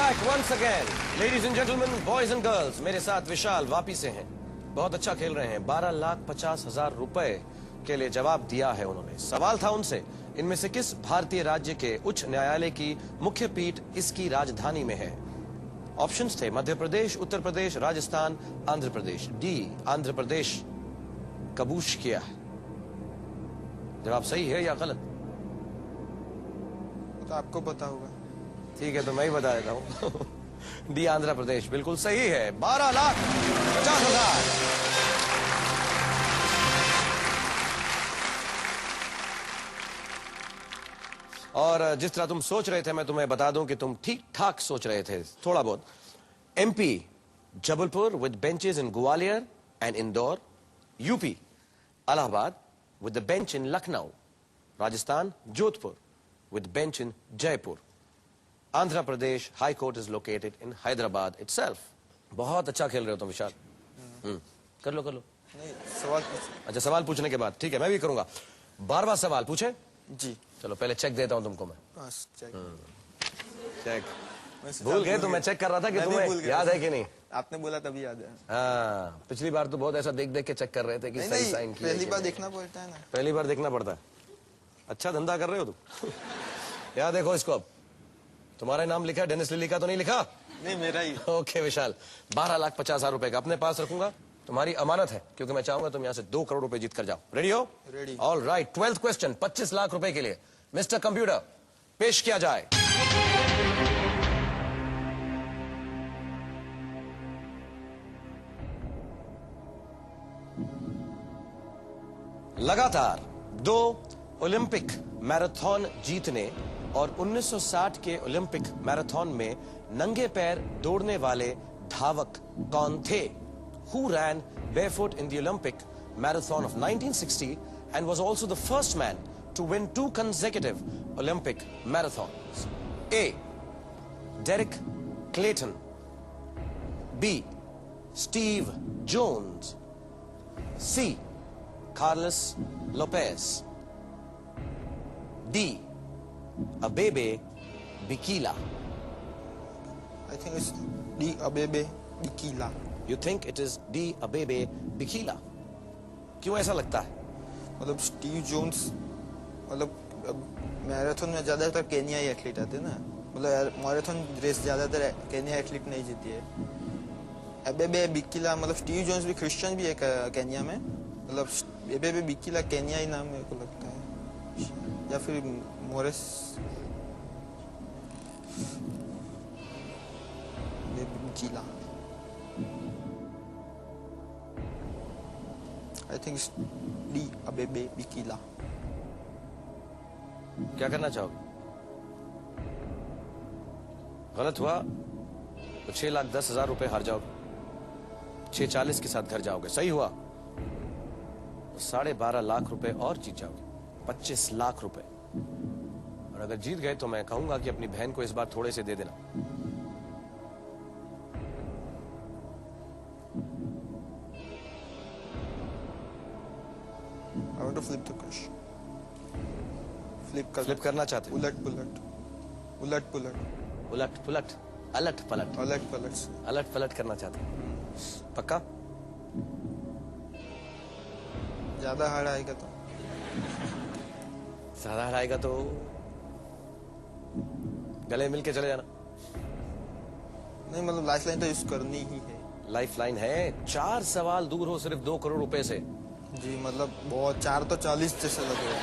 back once again. Ladies and gentlemen, boys and girls, मेरे साथ विशाल वापी से हैं. बहुत अच्छा खेल रहे हैं. 12,50,000 रुपए के लिए जवाब दिया है उन्होंने. सवाल था उनसे, इनमें से किस भारतीय राज्य के उच्च न्यायालय की मुख्य पीठ इसकी राजधानी में है? ऑप्शंस थे मध्य प्रदेश, उत्तर प्रदेश, राजस्थान, आंध्र प्रदेश. डी, आंध्र प्रदेश कबूश किया है. जवाब सही है या गलत? तो आपको पता होगा. ठीक है, तो मैं ही बता देता हूं. डी, आंध्र प्रदेश बिल्कुल सही है. 12,50,000. और जिस तरह तुम सोच रहे थे, मैं तुम्हें बता दूं कि तुम ठीक ठाक सोच रहे थे, थोड़ा बहुत. MP Jabalpur with benches in Gwalior and Indore. UP Allahabad with the bench in Lucknow. Rajasthan, Jodhpur with bench in Jaipur. Andhra Pradesh High Court is located in Hyderabad itself. बहुत अच्छा खेल रहे हो तुम विशाल. कर लो नहीं, सवाल पूछो. अच्छा, सवाल पूछने के बाद ठीक है, मैं भी करूंगा. 12वां सवाल पूछे जी. चलो पहले चेक देता हूं तुमको मैं. बस चेक भूल गए तो मैं चेक कर रहा था कि तुम्हें याद है कि नहीं. आपने बोला तभी याद है. हाँ, पिछली बार तो बहुत ऐसा देख देख के चेक कर रहे थे कि सही साइन किया. पहली बार देखना पड़ता है ना. पहली बार देखना पड़ता है. अच्छा धंधा कर रहे हो तुम. याद देखो इसको. अब तुम्हारा नाम लिखा है, डेनिस लिली का तो नहीं लिखा? नहीं, मेरा ही. ओके विशाल, 12,50,000 रुपए का अपने पास रखूंगा. तुम्हारी अमानत है, क्योंकि मैं चाहूंगा तुम यहाँ से 2 करोड़ रुपए जीत कर जाओ. रेडी हो? Ready. All right. 12th question 25 lakh रुपए के लिए. मिस्टर कंप्यूटर, पेश किया जाए. लगातार 2 ओलंपिक मैराथन जीतने और 1960 के ओलंपिक मैराथन में नंगे पैर दौड़ने वाले धावक कौन थे? Who ran barefoot in the Olympic marathon of 1960 and was also the first man to win 2 consecutive Olympic marathons? A. Derek Clayton. B. Steve Jones. C. Carlos Lopez. D. Abebe Bikila. I think it's D. Abebe Bikila. You think it is D. Abebe Bikila? क्यों ऐसा लगता है? मतलब Steve Jones, मतलब marathon में ज्यादातर केनियाई athlete आते हैं ना. मतलब मैराथन रेस ज्यादातर केनिया एथलीट नहीं जीती है. अबेबे बिकिला, मतलब स्टीव जोन्स भी क्रिश्चियन भी है केनिया में. मतलब अबेबे बिकिला केनियाई नाम मेरे को लगता है, या फिर Morris Bikila. I think it's D. Abebe Bikila. क्या करना चाहोगे? गलत हुआ तो 6,10,000 रुपए हार जाओगे. 6,40 के साथ घर जाओगे. सही हुआ तो 12.5 लाख रुपए और जीत जाओगे. 25 लाख रुपए. और अगर जीत गए तो मैं कहूंगा कि अपनी बहन को इस बार थोड़े से दे देना. I want to flip the question. Flip करना चाहते हो? उलट पुलट. उलट पुलट. उलट पुलट. अलट पलट. उलट पलट. अलट पलट करना चाहते हो? पक्का? ज्यादा हार्ड आएगा तो. ज्यादा हार्ड आएगा तो गले मिल के चले जाना. नहीं, मतलब लाइफ लाइन तो यूज करनी ही है. लाइफ लाइन है. 4 सवाल दूर हो सिर्फ 2 करोड़ रुपए से. जी, मतलब बहुत. 4 तो 40 जैसे लग रहा है.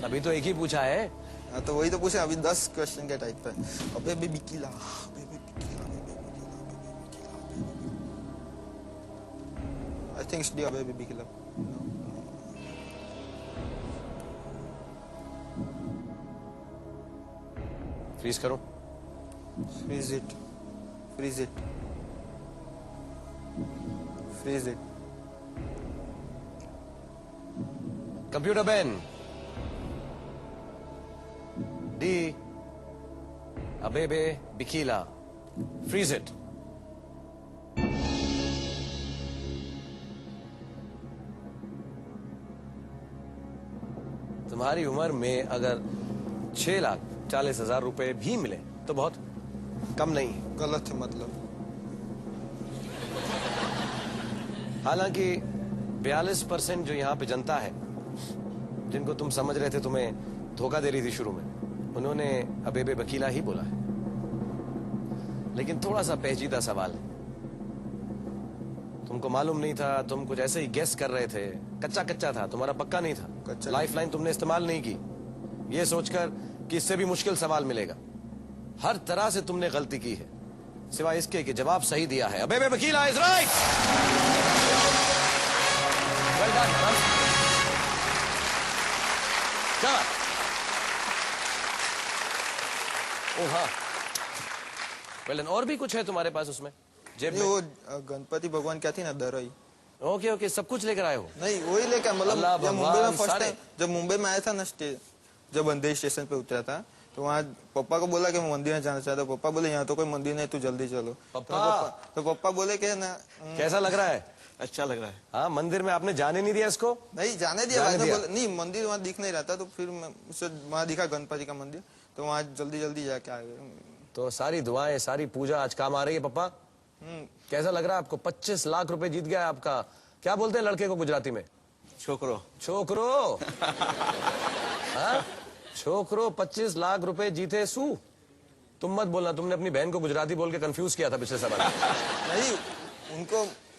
अभी तो एक ही पूछा है. हाँ, तो वही तो पूछा. अभी 10 क्वेश्चन के टाइप पे. Abebe Bikila. I think it's the Abebe Bikila. Freeze करो. Freeze it. Freeze it. Freeze it. Computer ban. D. Abebe Bikila. Freeze it. तुम्हारी उम्र में अगर 6,40,000 रुपए भी मिले तो बहुत. कम नहीं। गलत है मतलब। हालांकि 42% जो यहाँ पे जनता है, जिनको तुम समझ रहे थे तुम्हें धोखा दे रही थी शुरू में, उन्होंने अबेबे वकीला ही बोला है। लेकिन थोड़ा सा पेचीदा सवाल है। तुमको मालूम नहीं था, तुम कुछ ऐसे ही गेस कर रहे थे, कच्चा कच्चा था, तुम्हारा पक्का नहीं था। कच्चा लाइफलाइन तुमने इस्तेमाल नहीं की, ये सोचकर कि इससे भी मुश्किल सवाल मिलेगा। हर तरह से तुमने गलती की है, सिवाय इसके कि जवाब सही दिया है। अबेबे वकीला इज राइट। Well done. चला। ओ हाँ, वेल डन। और भी कुछ है तुम्हारे पास उसमें जेब में? वो गणपति भगवान क्या थी ना, दरई। ओके ओके, सब कुछ लेकर आए हो? नहीं, वही लेकर, मतलब अल्लाह जब मुंबई में भगवान फर्स्ट सारे। टाइम जब मुंबई में आया था ना, जब अंधेरी स्टेशन पे उतरा था, तो वहाँ पापा को बोला कि मैं मंदिर में जाना चाहता हूँ। पापा बोले यहाँ तो कोई मंदिर नहीं, तू जल्दी चलो। तो पापा बोले कि ना, कैसा लग रहा है? अच्छा लग रहा है। हाँ, मंदिर में आपने जाने नहीं दिया इसको? नहीं जाने दिया। जाने बाद में दिया। बोले नहीं, मंदिर वहाँ दिख नहीं रहा था, तो फिर मुझसे वहाँ दिखा गणपति का मंदिर, तो वहाँ जल्दी जल्दी जाके आ गए। तो सारी दुआएं, सारी पूजा आज काम आ रही है पप्पा। कैसा लग रहा है आपको? 25 लाख रुपए जीत गया आपका। क्या बोलते हैं लड़के को गुजराती में? छोकरो। छोकरो। हाँ? छोकरो 25 लाख रुपए जीते सू। तुम मत बोलना, तुमने अपनी बहन को गुजराती बोल के कंफ्यूज किया था पिछले सवाल। नहीं,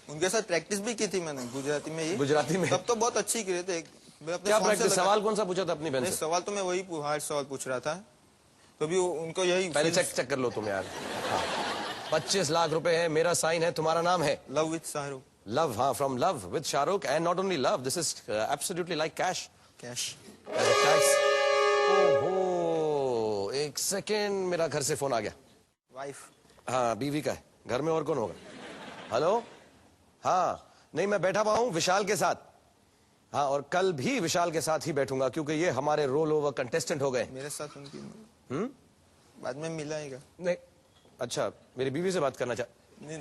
उनके साथ प्रैक्टिस भी की थी मैंने गुजराती में ही। गुजराती में? तब तो बहुत अच्छी की रहे थे। क्या प्रैक्टिस? सवाल कौन सा पूछा था अपनी बहन से? सवाल तो मैं वही हार्ड सवाल पूछ रहा था, तो भी उनको यही। पहले चेक कर लो तुम यार। हाँ। 25 लाख रुपए है, मेरा साइन है, तुम्हारा नाम है? Love with Shahrukh. लव, हाँ, from love with Shahrukh. And not only love, this is absolutely like cash. Cash. ओहो, एक सेकेंड, मेरा घर से फोन आ गया। वाइफ। हाँ, बीवी का है। घर में और कौन होगा? हेलो। हाँ, नहीं, मैं बैठा हुआ हूँ विशाल के साथ। हाँ, और कल भी विशाल के साथ ही बैठूंगा, क्योंकि ये हमारे रोल ओवर कंटेस्टेंट हो गए। मेरे साथ उनकी बाद में मिलाएगा। नहीं, अच्छा, मेरी बीवी से बात करना नहीं,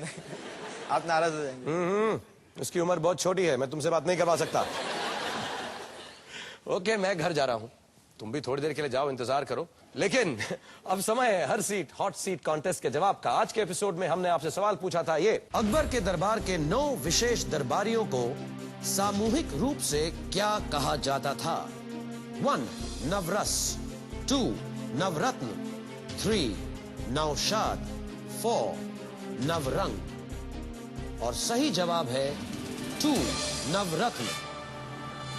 आप नाराज हो जाएंगे। उसकी उम्र बहुत छोटी है, मैं तुमसे बात नहीं करवा सकता। ओके, मैं घर जा रहा हूं, तुम भी थोड़ी देर के लिए जाओ, इंतजार करो। लेकिन अब समय है हर सीट हॉट सीट कॉन्टेस्ट के जवाब का। आज के एपिसोड में हमने आपसे सवाल पूछा था ये: अकबर के दरबार के 9 विशेष दरबारियों को सामूहिक रूप से क्या कहा जाता था? 1 नवरस, 2 नवरत्न, 3 नौशाद, 4 नवरंग। और सही जवाब है 2 नवरत्न।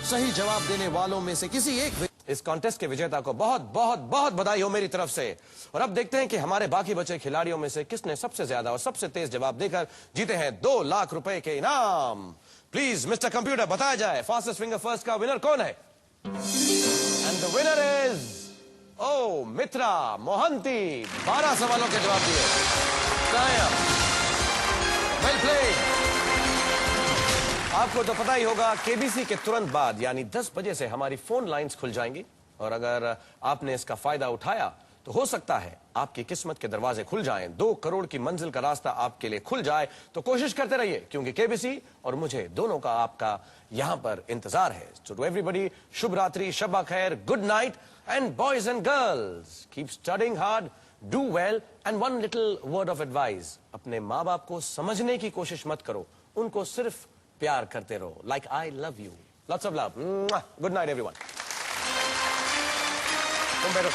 सही जवाब देने वालों में से किसी एक इस कॉन्टेस्ट के विजेता को बहुत बहुत बहुत बधाई हो मेरी तरफ से। और अब देखते हैं कि हमारे बाकी बचे खिलाड़ियों में से किसने सबसे ज्यादा और सबसे तेज जवाब देकर जीते हैं 2 लाख रुपए के इनाम। प्लीज मिस्टर कंप्यूटर, बताया जाए फास्टेस्ट फिंगर फर्स्ट का विनर कौन है? एंड द विनर इज ओ मित्रा मोहंती। 12 सवालों के जवाब दिए। Well played. आपको तो पता ही होगा, केबीसी के तुरंत बाद यानी 10 बजे से हमारी फोन लाइंस खुल जाएंगी, और अगर आपने इसका फायदा उठाया तो हो सकता है आपकी किस्मत के दरवाजे खुल जाएं, 2 करोड़ की मंजिल का रास्ता आपके लिए खुल जाए। तो कोशिश करते रहिए, क्योंकि केबीसी और मुझे दोनों का आपका यहां पर इंतजार है। सो टू एवरीबॉडी, शुभ रात्रि, शब्बा खैर, good night, and boys and girls keep studying hard, do well, and one little word of advice: अपने माँ बाप को समझने की कोशिश मत करो, उनको सिर्फ प्यार करते रहो। Like I love you. Lots of love. Good night everyone. तुम बैठो।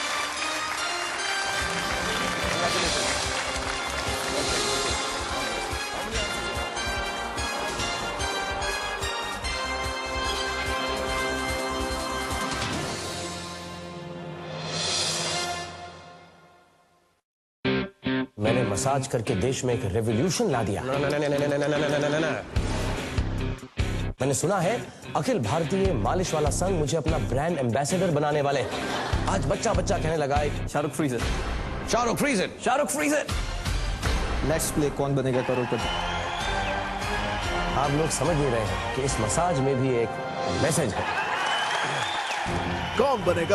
मैंने मसाज करके देश में एक रेवोल्यूशन ला दिया। मैंने सुना है अखिल भारतीय मालिश वाला संघ मुझे अपना ब्रांड एम्बेसडर बनाने वाले हैं। आज बच्चा बच्चा कहने लगा है Shahrukh freeze it, Shahrukh freeze it, Shahrukh freeze it. Let's play Kaun Banega करोड़पति। आप लोग समझ नहीं रहे हैं कि इस मसाज में भी एक मैसेज है। कौन बनेगा